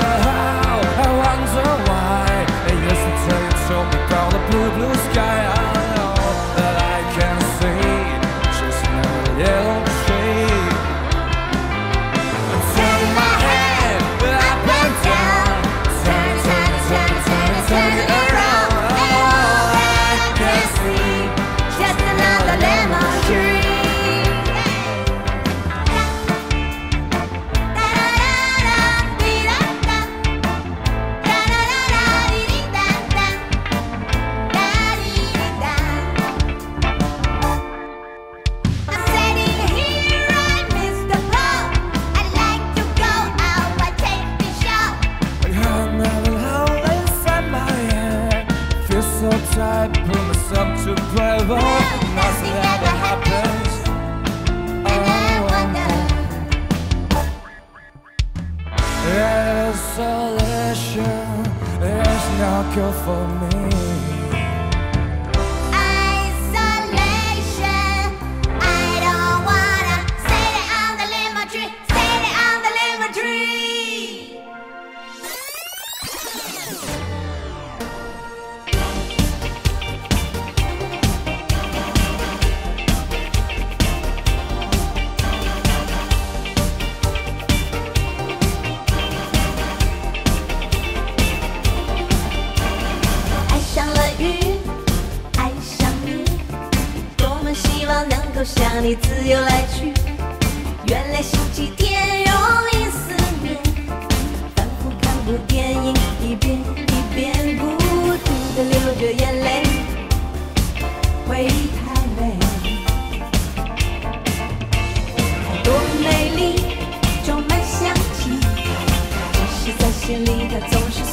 how, I wonder why. Yesterday you told me about the blue, blue sky. I know that I can see just another yellow tree. I'm turning my head up and down, turn it around. All I can see just another lemon tree. I put myself to private. Nothing ever happens. And I wonder. Isolation is not good for me. Isolation. I don't wanna stay there on the lemon tree. Stay there on the lemon tree.向你自由来去，原来星期天容易思念，反复看部电影，一遍一遍，孤独的流着眼泪，回忆太美，多美丽，充满香气，只是在心里它总是